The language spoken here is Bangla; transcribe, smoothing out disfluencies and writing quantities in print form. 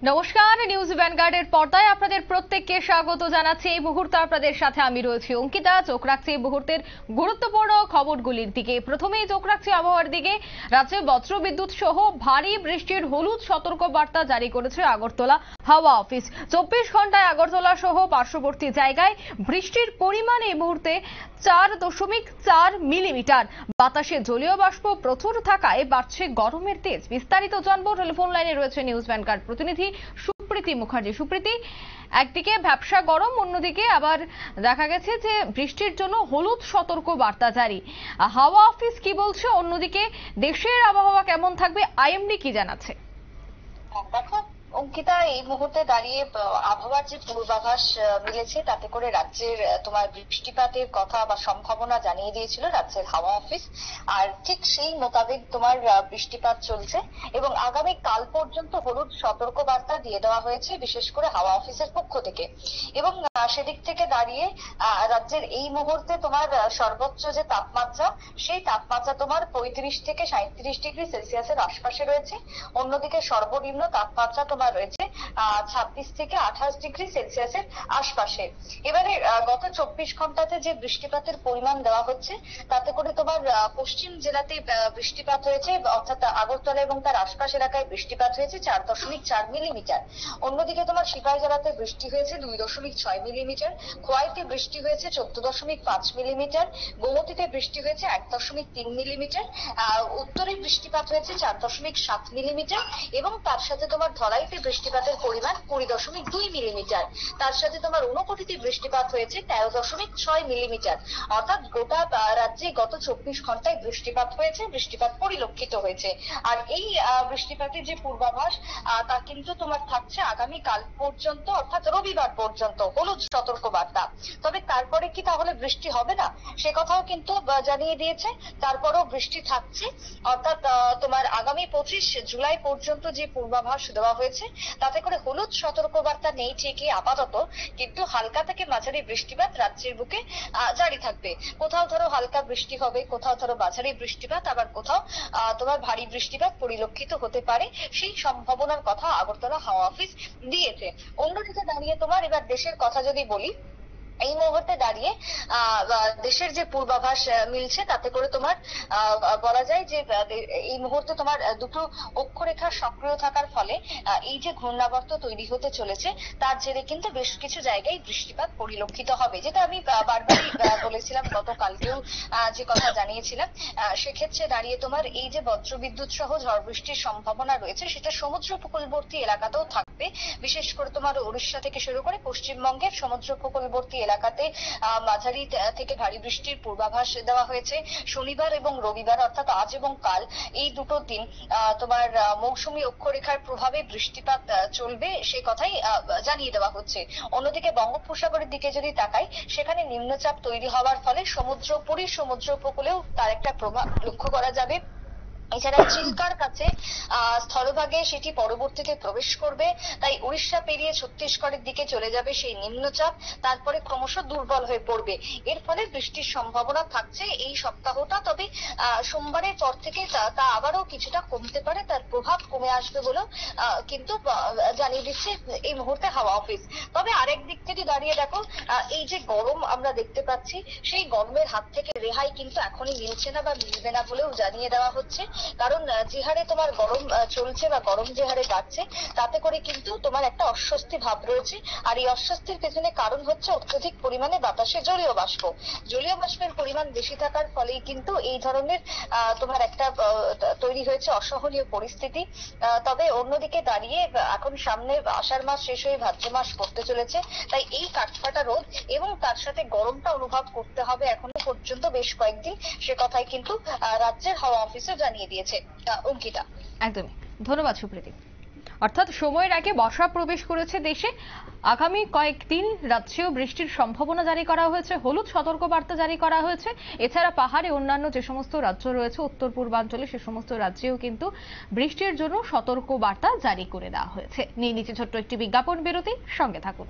নমস্কার, নিউজ ভ্যানগার্ডের পর্দায় আপনাদের প্রত্যেককে স্বাগত জানাচ্ছি। এই মুহূর্তে আপনাদের সাথে আমি রয়েছি অঙ্কিতা। চোখ রাখছি এই মুহূর্তের গুরুত্বপূর্ণ খবরগুলির দিকে। প্রথমেই চোখ রাখছি আবহাওয়ার দিকে। রাজ্যে বজ্রবিদ্যুৎ সহ ভারী বৃষ্টির হলুদ সতর্কবার্তা জারি করেছে আগরতলা হাওয়া অফিস। 24 ঘন্টায় আগরতলা সহ পার্শ্ববর্তী জায়গায় বৃষ্টির পরিমাণ এই মুহূর্তে 4.4 মিলিমিটার। বাতাসে জলীয় বাষ্প প্রচুর থাকায় বাড়ছে গরমের তেজ। বিস্তারিত জানবো, টেলিফোন লাইনে রয়েছে নিউজ ভ্যানগার্ড প্রতিনিধি সুপ্রীতি মুখার্জি। সুপ্রীতি, একদিকে ভ্যাপসা গরম, অন্যদিকে আবার দেখা গেছে যে বৃষ্টির জন্য হলুদ সতর্ক বার্তা জারি। হাওয়া অফিস কি বলছে, অন্যদিকে দেশের আবহাওয়া কেমন থাকবে, আইএমডি কি জানাচ্ছে? দেখো অঙ্কিতা, এই মুহূর্তে দাঁড়িয়ে আবহাওয়ার যে পূর্বাভাস মিলেছে তাতে করে রাজ্যের তোমার বৃষ্টিপাতের কথা বা সম্ভাবনা জানিয়ে দিয়েছিল রাজ্যের হাওয়া অফিস। আর ঠিক সেই মোতাবেক তোমার বৃষ্টিপাত চলছে এবং আগামী কাল পর্যন্ত হলুদ সতর্ক বার্তা দিয়ে দেওয়া হয়েছে বিশেষ করে হাওয়া অফিসের পক্ষ থেকে। এবং সেদিক থেকে দাঁড়িয়ে রাজ্যের এই মুহূর্তে তোমার সর্বোচ্চ যে তাপমাত্রা, সেই তাপমাত্রা তোমার 35 থেকে 37 ডিগ্রি সেলসিয়াসের আশপাশে রয়েছে। অন্যদিকে সর্বনিম্ন তাপমাত্রা তোমার রয়েছে 26 থেকে 28 ডিগ্রি সেলসিয়াসের আশপাশে। এবারে গত 24 ঘন্টাতে যে বৃষ্টিপাতের পরিমাণ দেওয়া হচ্ছে তাতে করে তোমার পশ্চিম জেলাতে বৃষ্টিপাত হয়েছে, অর্থাৎ আগরতলা এবং তার আশপাশ এলাকায় বৃষ্টিপাত হয়েছে 4.4 মিলিমিটার। অন্যদিকে তোমার সিপাহী জেলাতে বৃষ্টি হয়েছে 2.6 মিলিমিটার, খোয়াইতে বৃষ্টি হয়েছে 14.5 মিলিমিটার, গোমতীতে বৃষ্টি হয়েছে 1.3 মিলিমিটার, উত্তরে বৃষ্টিপাত হয়েছে 4.7 মিলিমিটার এবং তার সাথে তোমার ধলাইতে বৃষ্টিপাতের পরিমাণ 20.2 মিলিমিটার। তার সাথে তোমার ঊনকোটিতে বৃষ্টিপাত হয়েছে 13.6 মিলিমিটার। অর্থাৎ গোটা রাজ্যে গত 24 ঘন্টায় বৃষ্টিপাত হয়েছে, বৃষ্টিপাত পরিলক্ষিত হয়েছে। আর এই বৃষ্টিপাতের যে পূর্বাভাস তা কিন্তু তোমার থাকছে আগামী কাল পর্যন্ত, অর্থাৎ রবিবার পর্যন্ত হলুদ সতর্ক বার্তা। তবে তারপরে কি তাহলে বৃষ্টি হবে না, সে কথাও কিন্তু জানিয়ে দিয়েছে। তারপরেও বৃষ্টি থাকছে, অর্থাৎ তোমার আগামী 25 জুলাই পর্যন্ত যে পূর্বাভাস দেওয়া হয়েছে তাতে করে হলুদ সতর্কবার্তা নেই ঠিকই আপাতত, কিন্তু হালকা থেকে মাঝারি বৃষ্টিপাত রাজ্যের বুকে জারি থাকবে। কোথাও ধরো হালকা বৃষ্টি হবে, কোথাও ধরো মাঝারি বৃষ্টিপাত, আবার কোথাও তোমার ভারী বৃষ্টিপাত পরিলক্ষিত হতে পারে, সেই সম্ভাবনার কথা আগরতলা হাওয়া অফিস দিয়েছে। অন্যদিকে দাঁড়িয়ে তোমার এবার দেশের কথা যদি বলি, এই মুহূর্তে দাঁড়িয়ে দেশের যে পূর্বাভাস মিলছে তাতে করে তোমার বলা যায় যে এই মুহূর্তে তোমার দুটো অক্ষরেখা সক্রিয় থাকার ফলে এই যে ঘূর্ণাবর্ত তৈরি হতে চলেছে তার জেরে কিন্তু বেশ কিছু জায়গায় বৃষ্টিপাত পরিলক্ষিত হবে, যেটা আমি বারবারই বলেছিলাম, গতকালকেও যে কথা জানিয়েছিলাম। সেক্ষেত্রে দাঁড়িয়ে তোমার এই যে বজ্রবিদ্যুৎ সহ ঝড় বৃষ্টির সম্ভাবনা রয়েছে সেটা সমুদ্র উপকূলবর্তী এলাকাতেও থাকবে। বিশেষ করে তোমার উড়িষ্যা থেকে শুরু করে পশ্চিমবঙ্গের সমুদ্র উপকূলবর্তী এলাকাতে মাঝারি থেকে ভারী বৃষ্টির পূর্বাভাস দেওয়া হয়েছে। শনিবার এবং রবিবার, অর্থাৎ আজ এবং কাল, এই দুটো দিন তোমার মৌসুমী অক্ষরেখার প্রভাবে বৃষ্টিপাত চলবে, সে কথাই জানিয়ে দেওয়া হচ্ছে। অন্যদিকে বঙ্গোপসাগরের দিকে যদি তাকাই, সেখানে নিম্নচাপ তৈরি হওয়ার ফলে পুরী সমুদ্র উপকূলেও তার একটা প্রভাব লক্ষ্য করা যাবে। এছাড়া চিল্কার কাছে স্থলভাগে সেটি পরবর্তীতে প্রবেশ করবে, তাই উড়িষ্যা পেরিয়ে ছত্তিশগড়ের দিকে চলে যাবে সেই নিম্নচাপ, তারপরে ক্রমশ দুর্বল হয়ে পড়বে। এর ফলে বৃষ্টির সম্ভাবনা থাকছে এই সপ্তাহটা। তবে সোমবারের পর থেকে তা আবারও কিছুটা কমতে পারে, তার প্রভাব কমে আসবে বলেও কিন্তু জানিয়ে দিচ্ছে এই মুহূর্তে হাওয়া অফিস। তবে আরেক দিক থেকে দাঁড়িয়ে দেখো, এই যে গরম আমরা দেখতে পাচ্ছি, সেই গরমের হাত থেকে রেহাই কিন্তু এখনই মিলছে না বা মিলবে না বলেও জানিয়ে দেওয়া হচ্ছে। কারণ যে হারে তোমার গরম চলছে বা গরম যে হারে বাড়ছে তাতে করে কিন্তু তোমার একটা অস্বস্তি ভাব রয়েছে। আর এই অস্বস্তির পেছনে কারণ হচ্ছে অত্যধিক পরিমাণে বাতাসে জলীয় বাষ্প। জলীয় বাষ্পের পরিমাণ বেশি থাকার ফলেই কিন্তু এই ধরনের তোমার একটা তৈরি হয়েছে অসহনীয় পরিস্থিতি। তবে অন্যদিকে দাঁড়িয়ে এখন সামনে আষাঢ় মাস শেষ হয়ে ভাদ্র মাস পড়তে চলেছে, তাই এই কাঠফাটা রোদ এবং তার সাথে গরমটা অনুভব করতে হবে এখনো পর্যন্ত বেশ কয়েকদিন, সে কথাই কিন্তু রাজ্যের হাওয়া অফিসে জানিয়ে দিয়েছে অঙ্কিতা। একদমই, ধন্যবাদ সুপ্রীতি। অর্থাৎ সময়ের আগে বর্ষা প্রবেশ করেছে দেশে। আগামী কয়েকদিন রাজ্যেও বৃষ্টির সম্ভাবনা জারি করা হয়েছে, হলুদ সতর্কবার্তা জারি করা হয়েছে। এছাড়া পাহাড়ে অন্যান্য যে সমস্ত রাজ্য রয়েছে উত্তর পূর্বাঞ্চলে, সে সমস্ত রাজ্যেও কিন্তু বৃষ্টির জন্য সতর্কবার্তা জারি করে দেওয়া হয়েছে। নিয়ে নিচে ছোট্ট একটি বিজ্ঞাপন বিরতি, সঙ্গে থাকুন।